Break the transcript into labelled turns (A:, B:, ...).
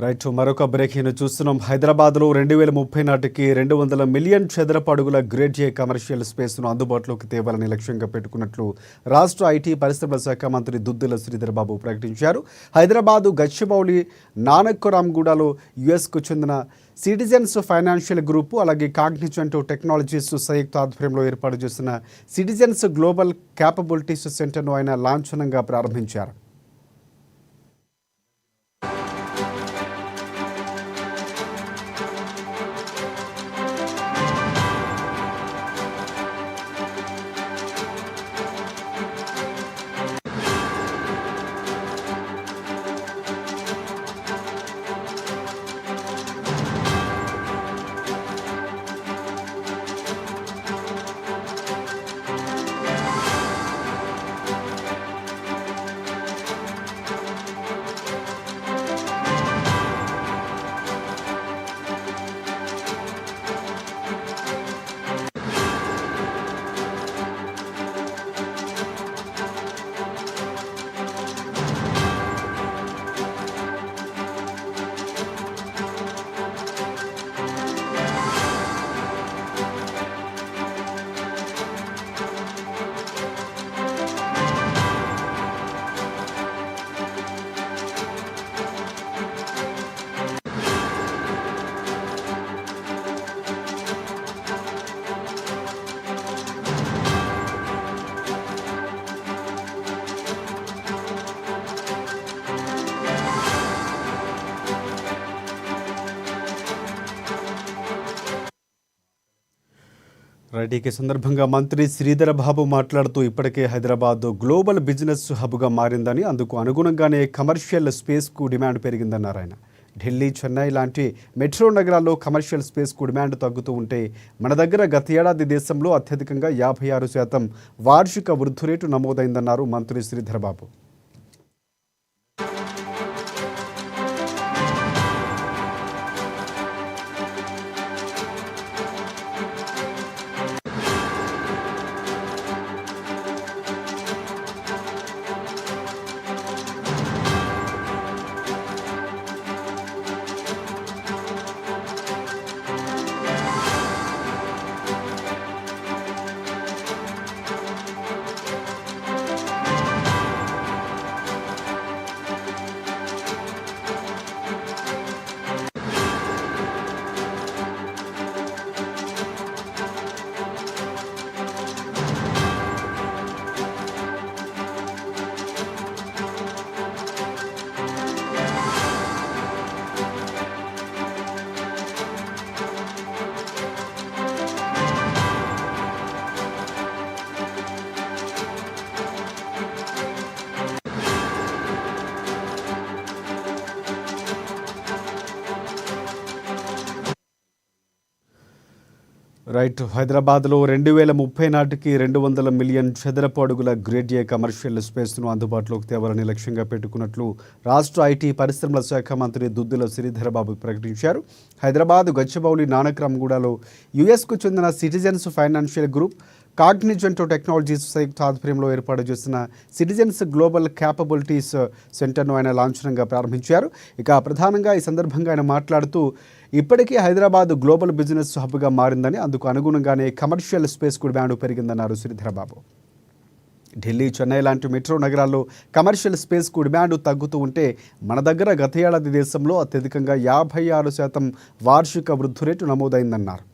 A: Right మరొక breaking చూస్తున్నాం. హైదరాబాద్లో 2030 నాటికి 200 మిలియన్ చదరపు అడుగుల గ్రేడ్ ఏ కమర్షియల్ స్పేస్ను అందుబాటులోకి తేవాలని లక్ష్యంగా పెట్టుకున్నట్లు రాష్ట్ర ఐటీ పరిశ్రమల శాఖ మంత్రి దుద్దిల శ్రీధర్ బాబు ప్రకటించారు. హైదరాబాదు గచ్చిబౌలి నానక్రామ్గూడలో యుఎస్కు చెందిన సిటిజన్స్ ఫైనాన్షియల్ గ్రూపు అలాగే కాగ్నిజెంట్ టెక్నాలజీస్ సంయుక్త ఆధ్వర్యంలో ఏర్పాటు చేసిన సిటిజన్స్ గ్లోబల్ క్యాపబిలిటీస్ సెంటర్ను ఆయన లాంఛనంగా ప్రారంభించారు. రైట్ ఈ సందర్భంగా మంత్రి శ్రీధర్ బాబు మాట్లాడుతూ ఇప్పటికే హైదరాబాద్ గ్లోబల్ బిజినెస్ హబ్గా మారిందని, అందుకు అనుగుణంగానే కమర్షియల్ స్పేస్కు డిమాండ్ పెరిగిందన్నారు ఆయన. ఢిల్లీ, చెన్నై లాంటి మెట్రో నగరాల్లో కమర్షియల్ స్పేస్కు డిమాండ్ తగ్గుతూ ఉంటే మన దగ్గర గత ఏడాది దేశంలో అత్యధికంగా 56% వార్షిక వృద్ధి రేటు నమోదైందన్నారు మంత్రి శ్రీధర్ బాబు. రైట్ హైదరాబాద్లో 2030 నాటికి 200 మిలియన్ చదరపు అడుగుల గ్రేడ్ ఏ కమర్షియల్ స్పేస్ను అందుబాటులోకి తేవాలని లక్ష్యంగా పెట్టుకున్నట్లు రాష్ట్ర ఐటీ పరిశ్రమల శాఖ మంత్రి దుద్దిల శ్రీధర్ బాబు ప్రకటించారు. హైదరాబాద్ గచ్చిబౌలి నానక్రామ్గూడలో యుఎస్కు చెందిన Citizens Financial Group Cognizant Technologies సంయుక్త ఆధ్వర్యంలో ఏర్పాటు చేసిన సిటిజన్స్ గ్లోబల్ క్యాపబిలిటీస్ సెంటర్ను ఆయన లాంఛనంగా ప్రారంభించారు. ఇక ప్రధానంగా ఈ సందర్భంగా ఆయన మాట్లాడుతూ ఇప్పటికీ హైదరాబాద్ గ్లోబల్ బిజినెస్ హబ్గా మారిందని, అందుకు అనుగుణంగానే కమర్షియల్ స్పేస్కు డిమాండ్ పెరిగిందన్నారు శ్రీధర్ బాబు. ఢిల్లీ, చెన్నై లాంటి మెట్రో నగరాల్లో కమర్షియల్ స్పేస్కు డిమాండ్ తగ్గుతూ ఉంటే మన దగ్గర గత ఏడాది దేశంలో అత్యధికంగా 56% వార్షిక వృద్ధి రేటు నమోదైందన్నారు.